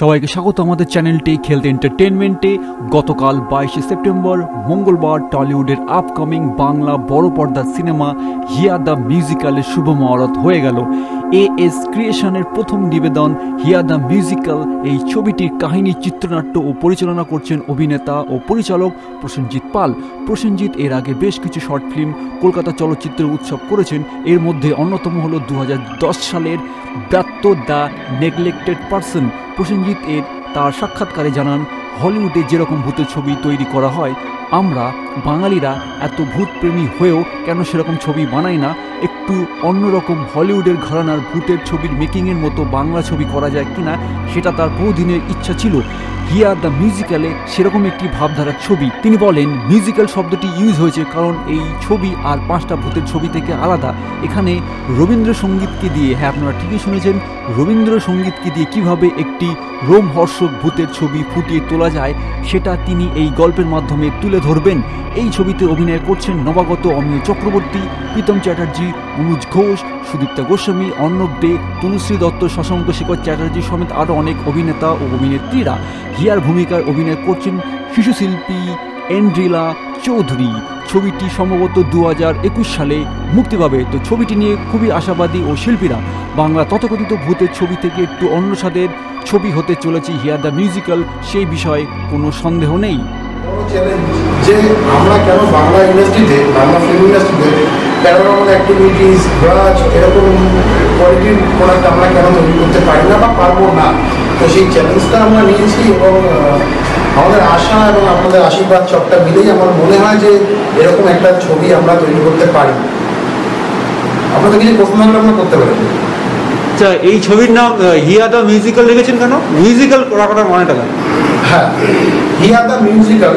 সবাইকে স্বাগত আমাদের চ্যানেলটি খেলতে এন্টারটেনমেন্টে। গতকাল 22শে সেপ্টেম্বর মঙ্গলবার টলিউডের আপকামিং বাংলা বড় পর্দার সিনেমা হিয়া দ্য মিউজিক্যালের শুভ মহরত হয়ে গেল। এএস ক্রিয়েশনের প্রথম নিবেদন হিয়া দ্য মিউজিক্যাল। এই ছবিটির কাহিনী, চিত্রনাট্য ও পরিচালনা করছেন অভিনেতা ও পরিচালক প্রসেনজিৎ পাল। প্রসেনজিৎ এর আগে বেশ কিছু শর্ট ফিল্ম কলকাতা চলচ্চিত্র উৎসব করেছেন। এর মধ্যে অন্যতম হল 2010 সালের ব্যর্থ দ্য নেগলেক্টেড পারসন। প্রসেনজিৎ তার সাক্ষাৎকারে জানান, হলিউডে যেরকম ভূতের ছবি তৈরি করা হয়, আমরা বাঙালিরা এত ভূতপ্রেমী হয়েও কেন সেরকম ছবি বানাই না? একটু অন্যরকম হলিউডের ঘরানার ভূতের ছবির মেকিংয়ের মতো বাংলা ছবি করা যায় কিনা, সেটা তার বহুদিনের ইচ্ছা ছিল। হিয়া দ্য মিউজিক্যালে সেরকম একটি ভাবধারার ছবি। তিনি বলেন, মিউজিক্যাল শব্দটি ইউজ হয়েছে কারণ এই ছবি আর 5টা ভূতের ছবি থেকে আলাদা। এখানে রবীন্দ্রসঙ্গীতকে দিয়ে, হ্যাঁ আপনারা ঠিকই শুনেছেন, রবীন্দ্রসঙ্গীতকে দিয়ে কীভাবে একটি রোমহর্ষক ভূতের ছবি ফুটিয়ে তোলা যায় সেটা তিনি এই গল্পের মাধ্যমে তুলে ধরবেন। এই ছবিতে অভিনয় করছেন নবাগত অমিয় চক্রবর্তী, প্রীতম চ্যাটার্জি, অনুজ ঘোষ, সুদীপ্তা গোস্বামী, অর্ণব দে, তনুশ্রী দত্ত, শশাঙ্ক শেখর চ্যাটার্জি সমেত আরও অনেক অভিনেতা ও অভিনেত্রীরা। হিয়ার ভূমিকায় অভিনয় করছেন শিশুশিল্পী এন্ড্রিলা চৌধুরী। ছবিটি সম্ভবত 2021 সালে মুক্তি পাবে। তো ছবিটি নিয়ে খুবই আশাবাদী ও শিল্পীরা। বাংলা তথাকথিত ভূতের ছবি থেকে একটু অন্য স্বাদের ছবি হতে চলেছে হিয়া দ্য মিউজিক্যাল, সেই বিষয়ে কোনো সন্দেহ নেই। যে আমরা কেন বাংলা ইন্ডাস্ট্রিতে, বাংলা ফিল্ম ইন্ডাস্ট্রিতে প্যারানর্মাল অ্যাক্টিভিটিস, ব্রাজ, এরকম কোয়ালিটির প্রোডাক্ট আমরা কেন তৈরি করতে পারি না বা পারবো না, তো সেই চ্যালেঞ্জটা আমরা নিয়েছি এবং আমাদের আশা এবং আপনাদের আশীর্বাদ সবটা মিলেই আমার মনে হয় যে এরকম একটা ছবি আমরা তৈরি করতে পারি। আপনাদের কিছু প্রশ্ন থাকলে আমরা করতে পারি। আচ্ছা, এই ছবির নাম হিয়া দ্য মিউজিক্যাল রেখেছেন কেন? মিউজিক্যাল রাখাটার মানেটা কেন? হ্যাঁ, হিয়া দ্য মিউজিক্যাল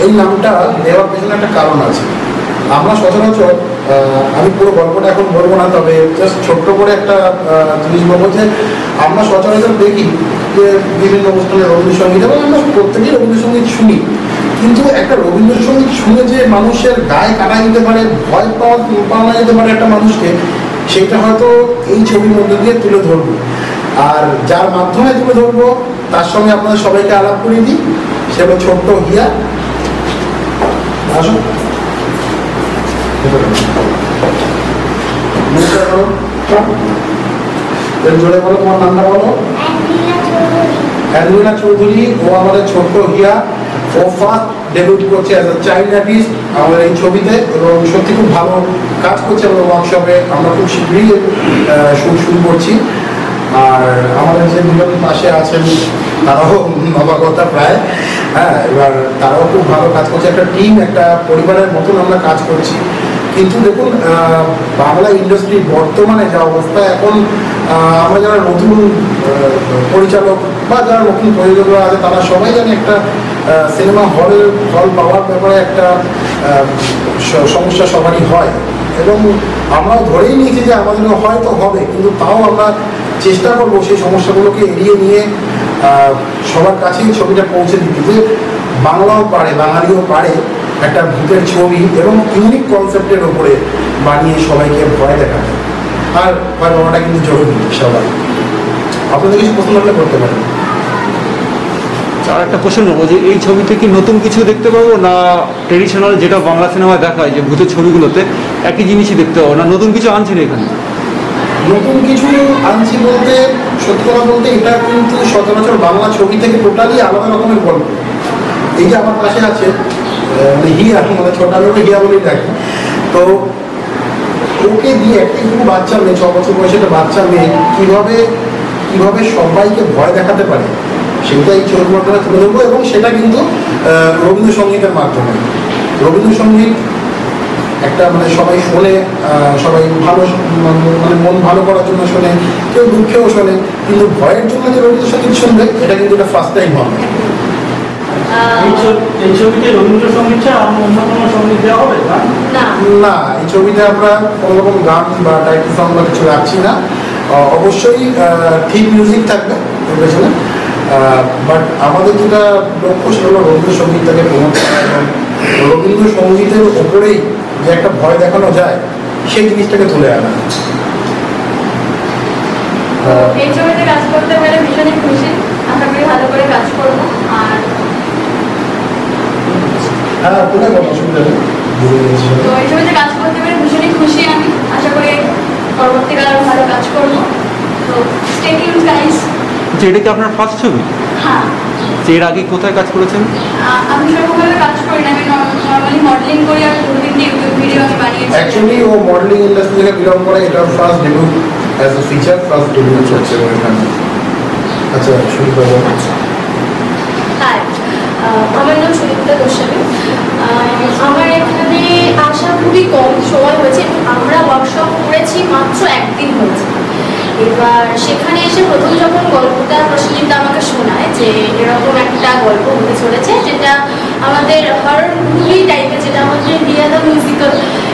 এই নামটা দেওয়ার পেছনে একটা কারণ আছে। আমরা সচরাচর, আমি পুরো গল্পটা এখন বলবো না, তবে জাস্ট ছোট্ট করে একটা জিনিস বলবো যে আমরা সচরাচর দেখি যে বিভিন্ন অনুষ্ঠানে রবীন্দ্রসঙ্গীত, এবং আমরা প্রত্যেকেই রবীন্দ্রসঙ্গীত শুনি, কিন্তু একটা রবীন্দ্রসঙ্গীত শুনে যে মানুষের গায়ে কাটা যেতে পারে, ভয় পাওয়া যেতে পারে একটা মানুষকে, সেইটা হয়তো এই ছবির মধ্যে দিয়ে তুলে ধরবো। আর যার মাধ্যমে তুলে ধরবো তার সঙ্গে আপনাদের সবাইকে আলাপ করিয়ে দিই, সে হলো ছোট্ট হিয়া। আসুন, জোরে বলো, তোমার নামটা বলো। অ্যাঞ্জেলা চৌধুরী। ও আমাদের ছোট্ট হিয়া। ও ফার্স্ট ডেবিউট করছে অ্যাজ এ চাইল্ড আর্টিস্ট আমাদের এই ছবিতে, এবং সত্যি খুব ভালো কাজ করছে আমাদের ওয়ার্কশপে। আমরা খুব শীঘ্রই শুরু করছি। আর আমাদের যে দুজন পাশে আছেন তারাও নবাগতা প্রায়, হ্যাঁ, এবার তারাও খুব ভালো কাজ করছে। একটা টিম, একটা পরিবারের মতন আমরা কাজ করছি। কিন্তু দেখুন, বাংলা ইন্ডাস্ট্রির বর্তমানে যা অবস্থা, এখন আমরা যারা নতুন পরিচালক বা যারা নতুন প্রযোজকরা আছে, তারা সবাই জানে একটা সিনেমা হল পাওয়ার ব্যাপারে একটা সমস্যা সবারই হয়, এবং আমরাও ধরেই নিয়েছি যে আমাদেরও হয়তো হবে, কিন্তু তাও আমরা চেষ্টা করবো সেই সমস্যাগুলোকে এড়িয়ে নিয়ে সবার কাছেই ছবিটা পৌঁছে দিতে, যে বাংলাও পারে, বাঙালিও পারে একটা ভূতের ছবি এবং ইউনিক কনসেপ্টের ওপরে বানিয়ে সবাইকে ভয় দেখাতে। আর ভয় পাওয়াটা কিন্তু জরুরি সবাই। আপনাদের কিছু প্রশ্ন করলে করতে পারেন। আর একটা প্রশ্ন নেবো, যে এই ছবিতে কি নতুন কিছু দেখতে পাবো, না ট্রেডিশনাল যেটা বাংলা সিনেমায় দেখায় যে ভূতের ছবিগুলোতে একই জিনিসই দেখতে পাবো, না নতুন কিছু আনছেন এখানে? নতুন কিছু আনছি বলতে, সত্যি কথা বলতে, এটা কিন্তু সচরাচর বাংলা ছবি থেকে টোটালি আলাদা রকমের গল্প। এই যে আমার পাশে আছে হিয়া, আমাদের ছোট আমি হিয়া বলেই ডাকি, তো ওকে দিয়ে একটু বাচ্চা মেয়ে, 6 বছর বয়সে একটা বাচ্চা মেয়ে কীভাবে সবাইকে ভয় দেখাতে পারে, সেটা এই ছবির মাধ্যমে তুলে ধরবো। এবং সেটা কিন্তু রবীন্দ্রসঙ্গীতের মাধ্যমে। রবীন্দ্রসঙ্গীত একটা মানে সবাই শোনে, সবাই ভালো, মানে মন ভালো করার জন্য শোনে, কেউ দুঃখেও শোনে, কিন্তু ভয়ের জন্য যে রবীন্দ্রসঙ্গীত শুনবে, এটা কিন্তু এটা ফার্স্ট টাইম হবে। এই ছবিতে রবীন্দ্রসঙ্গীত ছাড়া অন্য কোনো সঙ্গীত দেওয়া হবে না? এই ছবিতে আমরা কোনো রকম গান বা টাইটেল সং বা কিছু রাখছি না। অবশ্যই ঠিক মিউজিক থাকবে এর পেছনে, বাট আমাদের যেটা লক্ষ্য সেটা হলো রবীন্দ্রসঙ্গীতটাকে প্রমোট করা, এবং রবীন্দ্রসঙ্গীতের ওপরেই যে একটা ভয় দেখানো যায় সেই জিনিসটাকে তুলে আনা। এই ছবিতে কাজ করতে পেরে ভীষণই খুশি। আশা করি ভালো করে কাজ করবো। আর হ্যাঁ, কোথায় কোনো অসুবিধা নেই। তো এই ছবিতে কাজ করতে পেরে ভীষণই খুশি আমি। আশা করি পরবর্তীকালে আরো ভালো কাজ করবো। তো স্টে টিউনড গাইস। যে এটা কি আপনার ফার্স্ট ছবি? হ্যাঁ, যে এর আগে কোথায় কাজ করেছেন? আমি সেরকমভাবে কাজ করি না, আমি নর্মালি মডেলিং করি আর 2-3টে ইউটিউব ভিডিও আমি বানিয়েছি। অ্যাকচুয়ালি ও মডেলিং ইন্ডাস্ট্রি থেকে বিলং করে, এটা first debut as a feature, first debut হচ্ছে ওখানে। আচ্ছা, শুরু করবো। হাই, আমার নাম সুদীপ্তা গোস্বামী। আমার এখানে আসা খুবই কম সময় হয়েছে। আমরা ওয়ার্কশপ করেছি মাত্র একদিন হয়েছে। এবার সেখানে এসে প্রথম যখন গল্পটা প্রসেনজিৎ আমাকে শোনায় যে এরকম একটা গল্প হতে চলেছে, যেটা আমাদের হরর মুভি টাইপের, যেটা আমাদের হিয়া দ্য মিউজিক্যাল,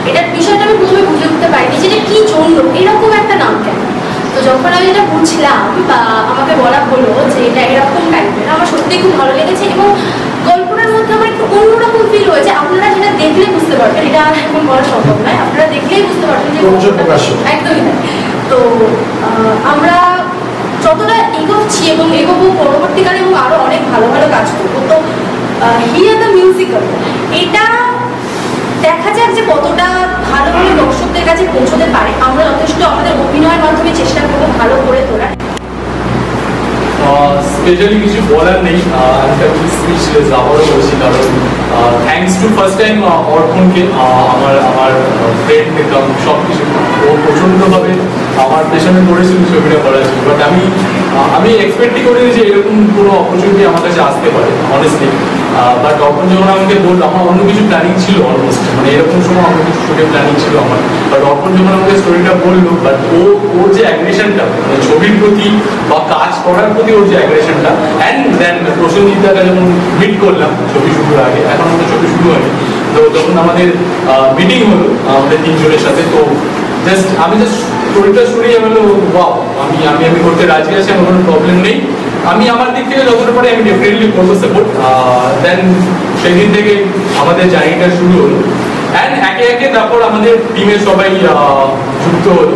এটার বিষয়টা আমি প্রথমে বুঝে উঠতে পারিনি যে এটা কী জন্য এরকম একটা নাম কেন। তো যখন আমি এটা বুঝলাম বা আমাকে বলা হলো যে এটা এরকম টাইপের, আমার সত্যিই খুব ভালো লেগেছে। এবং গল্পটার মধ্যে আমার একটু অন্যরকম ফিল হয়েছে। আপনারা যেটা দেখলে বুঝতে পারবেন, এটা এখন বলা সম্ভব নয়, আপনারা দেখলেই বুঝতে পারবেন যে একদমই তাই। তো আমরা যতটা এগোচ্ছি এবং এগোবো পরবর্তীকালে এবং আরও অনেক ভালো ভালো কাজ করবো। তো হিয়ার দ্য মিউজিক্যাল, এটা দেখা যাক যে কতটা ভালোভাবে দর্শকদের কাছে পৌঁছতে পারে। আমরা যথেষ্ট আমাদের অভিনয়ের মাধ্যমে চেষ্টা করবো ভালো করে তোলার। স্পেশালি কিছু বলার নেই, আমি স্পিচলেস আবারও বলছি, কারণ থ্যাংকস টু ফার্স্ট টাইম অর্পণকে, আমার ফ্রেন্ড এবং সব কিছু, ও প্রচণ্ডভাবে আমার পেছনে পড়েছিল ছবিটা করার জন্য। বাট আমি এক্সপেক্টই করিনি যে এরকম কোনো অপরচুনিটি আমার কাছে আসতে পারে অনেস্টলি। বাট অর্পণ যখন আমাকে বললো, আমার অন্য কিছু প্ল্যানিং ছিল অলমোস্ট, মানে এরকম সময় অন্য কিছু শুটের প্ল্যানিং ছিল আমার। বাট অর্পণ যখন আমাকে স্টোরিটা বললো, বাট ওর যে অ্যাগ্রেশনটা, মানে ছবির প্রতি বা কাজ করার প্রতি ওর যে অ্যাগ্রেশনটা, অ্যান্ড দেন প্রসেনজিৎ দাকে যখন মিট করলাম ছবি শুরুর আগে, এখন আমাদের ছবি শুরু হয়নি, তো যখন আমাদের মিটিং হলো আমাদের তিনজনের সাথে, তো আমি স্টোরিটা শুনেই আমি বললো ওয়াও, আমি করতে রাজি আছি, আমার কোনো প্রবলেম নেই, আমি আমার দিক থেকে যতটা পারি আমি ডেফিনেটলি করবো সাপোর্ট। দেন সেই দিন থেকে আমাদের জার্নিটা শুরু হলো, অ্যান্ড একে একে তারপর আমাদের টিমের সবাই যুক্ত হলো।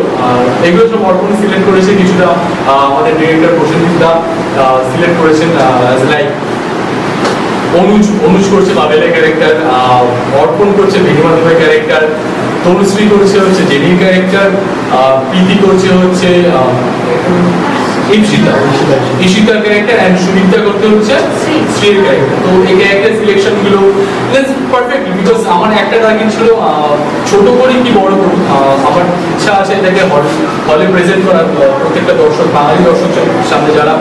এগুলো সব অর্পণ সিলেক্ট করেছে, কিছুটা আমাদের ডিরেক্টর প্রসেনজিৎ দা সিলেক্ট করেছেন, লাইক অনুজ করছে বাবেলের ক্যারেক্টার, অর্পণ করছে ভেঙিমাধবের ক্যারেক্টার, তনুশ্রী করছে হচ্ছে জেনির ক্যারেক্টার, প্রীতি করছে হচ্ছে ঈশিতার ক্যারেক্টার, অ্যান্ড সুদীপ্তা করতে হচ্ছে শ্রীর ক্যারেক্টার। তো এই ক্যারেক্টার সিলেকশন গুলো পারফেক্ট, বিকজ আমার একটা টার্গেট ছিল ছোট করি কি বড় করি, আমার ইচ্ছা আছে এটাকে হলে প্রেজেন্ট করার, প্রত্যেকটা দর্শক, বাঙালি দর্শক সামনে যারা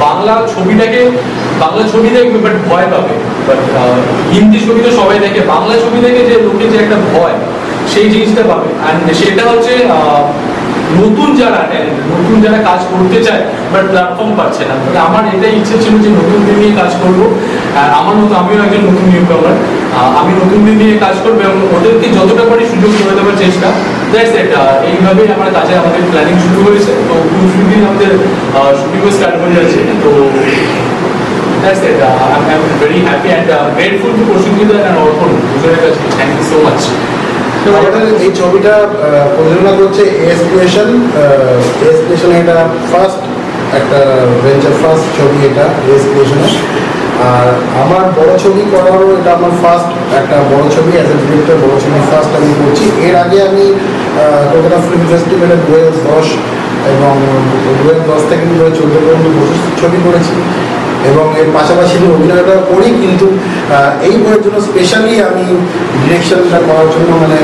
বাংলা ছবি দেখবে বাট ভয় পাবে, বাট হিন্দি ছবি তো সবাই দেখে, বাংলা ছবি দেখে যে লোকে যে একটা ভয়, সেই জিনিসটা পাবে। অ্যান্ড সেটা হচ্ছে নতুন যারা কাজ করতে চায় বাট প্ল্যাটফর্ম পাচ্ছে না। আমার এটাই ইচ্ছে ছিল যে নতুনদের নিয়ে কাজ করবো, আমার মতো আমিও একজন নতুন নিউকামার, আমি নতুনদের নিয়ে কাজ করবো এবং ওদেরকে যতটা পারি সুযোগ করে দেওয়ার চেষ্টা। দ্যাটস ইট, এইভাবেই আমার কাজে আমাদের প্ল্যানিং শুরু হয়েছে। তো 2-3 দিন আমাদের শুটিংও স্টার্ট হয়ে যাচ্ছে। তো that's it, I am very happy and grateful to Prosenjit and অর্পণ, দুজনের কাছে থ্যাংক ইউ সো মাচ। আমাদের এই ছবিটা প্রযোজনা করছে এস ক্রিয়েশন। এটা ফার্স্ট একটা ভেঞ্চার, ফার্স্ট ছবি এটা এস ক্রিয়েশনের। আর আমার বড় ছবি করারও এটা আমার ফার্স্ট একটা বড় ছবি, অ্যাজ এ ডিরেক্টর বড় ছবি ফার্স্ট আমি করছি। এর আগে আমি কলকাতা ফিল্ম ফেস্টিভ্যালে 2010 এবং 2010 থেকে 2014 পর্যন্ত প্রচুর ছবি করেছি এবং এর পাশাপাশি আমি অভিনয়টা করি। কিন্তু এই বইয়ের জন্য স্পেশালি আমি ডিরেকশনটা করার জন্য মানে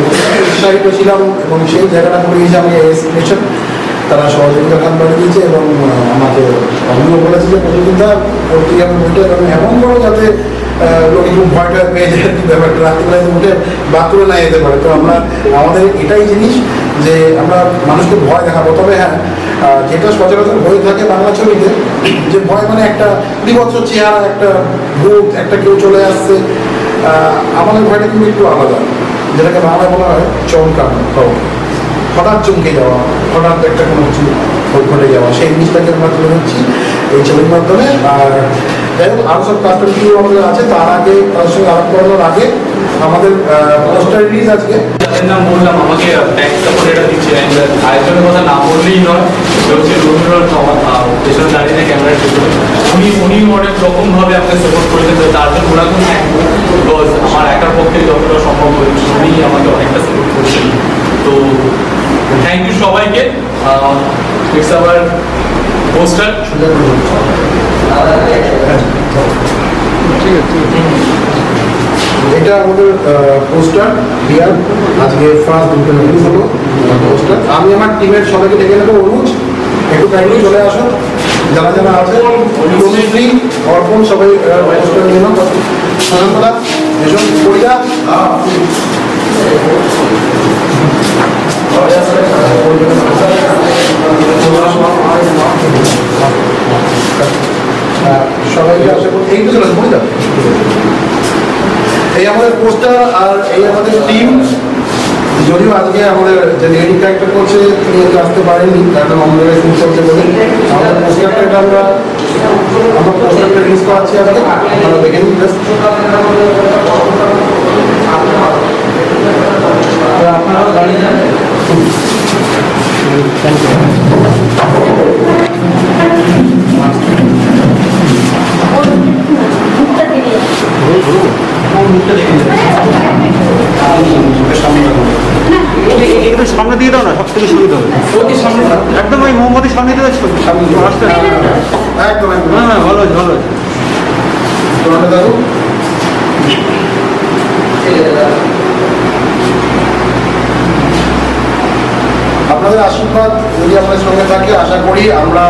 উৎসাহিত ছিলাম এবং সেই জায়গাটা করে গিয়েছি আমি এস ক্রিয়েশন। তারা সহযোগিতার হাত বাড়িয়ে দিয়েছে এবং আমাকে আমিও বলেছি যে প্রতিযোগিতা করতে হবে বইটা, এবং এমন করো যাতে লোকে খুব ভয়টা পেয়ে যায় ব্যাপারটা, রাত্রিবেলায় উঠে বাথরুমে না যেতে পারে। তো আমাদের এটাই জিনিস যে আমরা মানুষকে ভয় দেখাবো। তবে হ্যাঁ, যেটা সচরাচর হয়ে থাকে বাংলা ছবিতে, যে ভয় মানে একটা বিভৎস চেহারা, একটা ভূত, একটা কেউ চলে আসছে, আমাদের ভয়টা কিন্তু একটু আলাদা, যেটাকে বাংলায় বলা হয় চমকানো, হঠাৎ চমকে যাওয়া, হঠাৎ একটা কোনো কিছু ঘটে যাওয়া, সেই জিনিসটাকে আমরা তুলে ধরছি এই ছবির মাধ্যমে। আর যাই হোক আরও সব কাস্টম ভিডিও আমাদের আছে, তার আগে তার সঙ্গে আলাপ করানোর আগে আমাদের পোস্টার রিলিজ আজকে। যাদের নাম বললাম আমাকে ব্যাক সাপোর্ট এটা দিচ্ছে, আরেকজনের কথা না বললেই নয়, সে হচ্ছে রবীন্দ্রনাথ পেছনে দাঁড়িয়ে ক্যামেরার পেছনে, উনি অনেক রকমভাবে আমাকে সাপোর্ট করেছেন, তো তার জন্য ওনাকেও থ্যাংক ইউ, বিকজ আমার একার পক্ষে যতটা সম্ভব হয়েছে উনি আমাকে অনেকটা সাপোর্ট করছেন। তো থ্যাংক ইউ সবাইকে। It's hour poster. এটা আমাদের পোস্টার হিয়ার, আজকে ফার্স্ট দুটো রিলিজ হলো পোস্টার। আমি আমার টিমের সবাইকে ডেকে নেবো, অনুজ একটু কাইন্ডলি চলে আসো, যারা যারা আছে অনুশ্রী, অর্পণ, সবাই পোস্টার নিয়ে নাও। সাধারণতলা এসব করিদা সবাইকে আশা করি এই তো চলে আসবো। এই আমাদের পোস্টার আর এই আমাদের টিম। যদিও আজকে আমাদের যে নেগেটিভ ক্যারেক্টার করছে তিনি আজকে আসতে পারেননি, কারণ আমাদের শুট করতে বলে আমাদের পোস্টারটা এটা আমরা পোস্টারটা রিলিজ করাচ্ছি আজকে, আপনারা দেখে নিন। আপনারাও দাঁড়িয়ে যান। Thank you. একটু সামনে দিয়ে দাও না, সব থেকে সুবিধা হবে। একদম ওই মোহাম্মদের সামনে দিয়ে দাও, আসতে একদম একদম হ্যাঁ ভালো আছে ভালো আছে। আপনাদের আশীর্বাদ যদি আমাদের সঙ্গে থাকে, আশা করি আমরা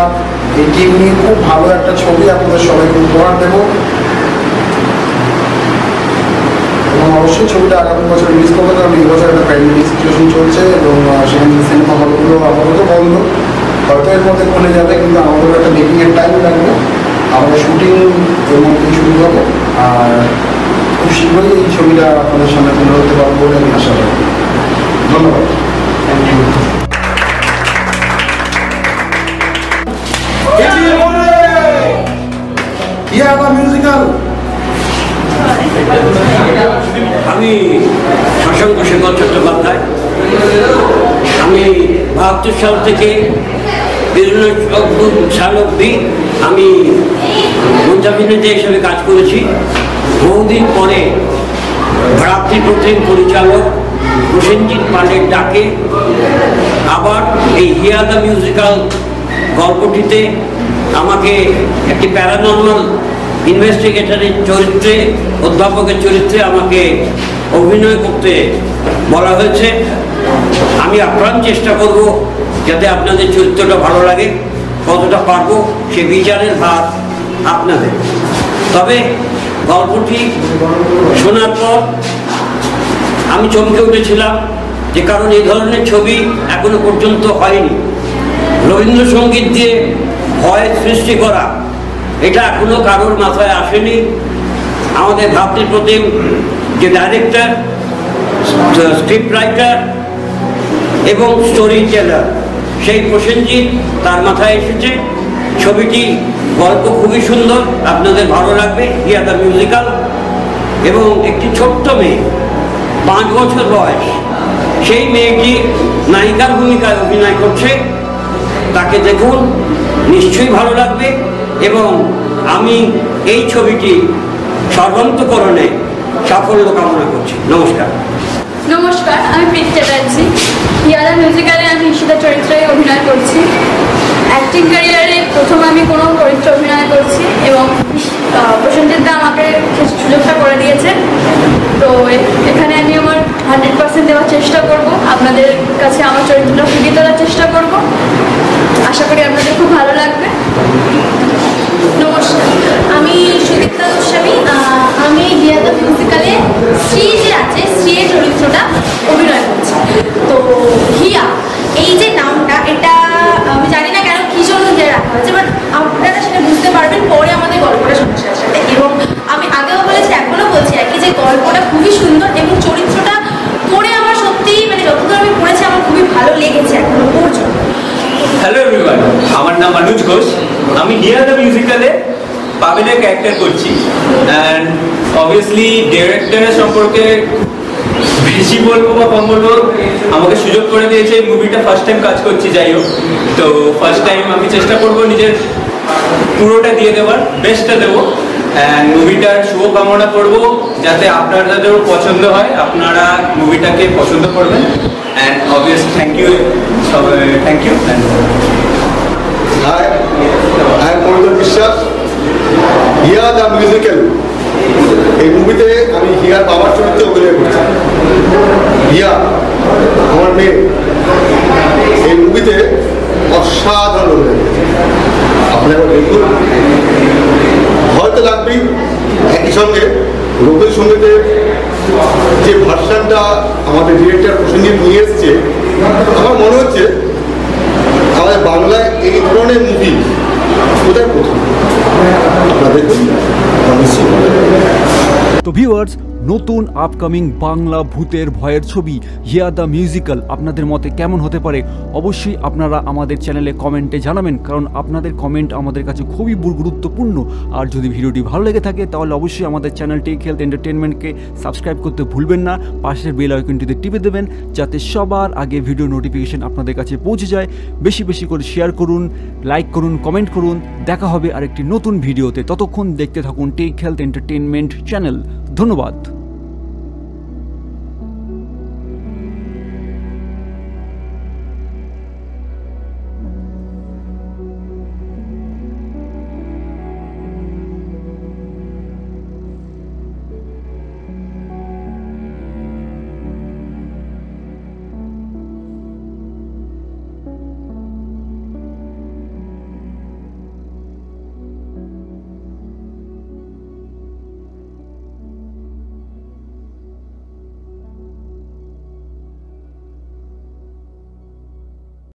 এই টিম নিয়ে খুব ভালো একটা ছবি আপনাদের সবাইকে উপহার দেবো, এবং অবশ্যই ছবিটা আগামী বছর রিলিজ করবো, কারণ এই বছর একটা প্যান্ডেমিক সিচুয়েশন চলছে এবং সেখানে সিনেমা হলগুলো আপাতত বন্ধ, হয়তো এর মধ্যে খুলে যাবে, কিন্তু আমাদের একটা মেকিংয়ের টাইম লাগবে। আমাদের শুটিং এর মধ্যেই শুরু হবে, আর খুব শীঘ্রই এই ছবিটা আপনাদের সামনে তুলে ধরতে পারবো বলে আমি আশা করি। ধন্যবাদ। মিউজিক্যাল। আমি শশাঙ্ক শেখর চট্টোপাধ্যায়। আমি ৭২ সাল থেকে ২০০৯ সাল অব্দি আমি মঞ্চাভিনেতা হিসেবে কাজ করেছি। বহুদিন পরে ভ্রাতৃপ্রতিম পরিচালক প্রসেনজিৎ পালের ডাকে আবার এই হিয়া দ্য মিউজিক্যাল গল্পটিতে আমাকে একটি প্যারানর্মাল ইনভেস্টিগেটরের চরিত্রে, অধ্যাপকের চরিত্রে আমাকে অভিনয় করতে বলা হয়েছে। আমি আপ্রাণ চেষ্টা করব যাতে আপনাদের চরিত্রটা ভালো লাগে, কতটা পারবো সে বিচারের ভার আপনাদের। তবে গল্পটি শোনার পর আমি চমকে উঠেছিলাম, যে কারণ এই ধরনের ছবি এখনো পর্যন্ত হয়নি। রবীন্দ্রসঙ্গীত দিয়ে ভয় সৃষ্টি করা, এটা এখনো কারোর মাথায় আসেনি। আমাদের ভ্রাতৃপ্রতিম যে ডাইরেক্টর, স্ক্রিপ্ট রাইটার এবং স্টোরি টেলার, সেই প্রসেনজিৎ, তার মাথায় এসেছে। ছবিটি গল্প খুবই সুন্দর, আপনাদের ভালো লাগবে। Here the musical. এবং একটি ছোট্ট মেয়ে, 5 বছর বয়স, সেই মেয়েটি নায়িকার ভূমিকায় অভিনয় করছে। তাকে দেখুন, নিশ্চয়ই ভালো লাগবে। এবং আমি এই ছবিটি সর্বান্তকরণে সাফল্য কামনা করছি। নমস্কার। নমস্কার, আমি প্রীতি চ্যাটার্জি। হিয়া দ্য মিউজিক্যালে আমি ঈশিতার চরিত্রে অভিনয় করছি। অ্যাক্টিং ক্যারিয়ারে প্রথম আমি কোনো চরিত্রে অভিনয় করছি এবং প্রসেনজিৎ দা আমাকে সুযোগটা করে দিয়েছে। তো এখানে আমি আমার 100% দেওয়ার চেষ্টা করব, আপনাদের কাছে আমার চরিত্রটা ফুটিয়ে তোলার চেষ্টা করব। আশা করি আপনাদের খুব ভালো লাগবে। নমস্কার, আমি সুদীপ্তা গোস্বামী। আমি হিয়া দ্য মিউজিক্যালে শ্রী যে আছে, শ্রীর চরিত্রটা অভিনয় করছি। তো হিয়া এই যে নামটা, এটা আমি জানি না কেন কী জন্য দিয়ে রাখা হয়েছে, বাট আপনারা সেটা বুঝতে পারবেন পরে আমাদের গল্পটা শোনার সাথে। এবং আমি আগেও বলেছি, এখনও বলছি একই, যে গল্পটা খুবই সুন্দর এবং চরিত্রটা পড়ে আমার সত্যিই, মানে যতদূর আমি পড়েছি আমার খুবই ভালো লেগেছে এখনো পর্যন্ত। হ্যালো এভরিওয়ান, আমার নাম অনুজ ঘোষ। আমি হিয়া দ্য মিউজিক্যালে পাবেলের ক্যারেক্টার করছি। অ্যান্ড অবভিয়াসলি ডিরেক্টরের সম্পর্কে বেশি বলবো বা কম বলবো, আমাকে সুযোগ করে দিয়েছে এই মুভিটা ফার্স্ট টাইম কাজ করছি, যাই হোক। তো ফার্স্ট টাইম আমি চেষ্টা করবো নিজের পুরোটা দিয়ে দেওয়ার, বেস্টটা দেবো। অ্যান্ড মুভিটার শুভকামনা করবো যাতে আপনাদেরও পছন্দ হয়, আপনারা মুভিটাকে পছন্দ করবেন। And obviously thank you. Hi, I am Porital বিশ্বাস, হিয়া দ্য মিউজিক্যাল। এই মুভিতে আমি হিয়ার বাবার চরিত্রে অভিনয় করছি। হিয়া আমার মেয়ে এই মুভিতে অসাধারণ অভিনয় করেছে। আপনারা দেখুন, হয়তো লাগবেই। একই সঙ্গে রবীন্দ্রসঙ্গীতের যে ভার্সানটা আমাদের ডিরেক্টর প্রসেনজিৎ নিয়ে এসছে, আমার মনে হচ্ছে আমাদের বাংলায় এই ধরনের মুভি কোথায় প্রথম। আপনারা দেখুন। তো ভিউয়ার্স, নতুন আপকামিং বাংলা ভূতের ভয়ের ছবি হিয়া দ্য মিউজিক্যাল আপনাদের মতে কেমন হতে পারে অবশ্যই আপনারা আমাদের চ্যানেলে কমেন্টে জানাবেন, কারণ আপনাদের কমেন্ট আমাদের কাছে খুবই গুরুত্বপূর্ণ। আর যদি ভিডিওটি ভালো লেগে থাকে তাহলে অবশ্যই আমাদের চ্যানেল টেক হেলথ এন্টারটেনমেন্টকে সাবস্ক্রাইব করতে ভুলবেন না, পাশের বেল আইকনটিতে টিপে দেবেন যাতে সবার আগে ভিডিও নোটিফিকেশন আপনাদের কাছে পৌঁছে যায়। বেশি বেশি করে শেয়ার করুন, লাইক করুন, কমেন্ট করুন। দেখা হবে আরেকটি নতুন ভিডিওতে, ততক্ষণ দেখতে থাকুন টেক হেলথ এন্টারটেনমেন্ট চ্যানেল। ধন্যবাদ।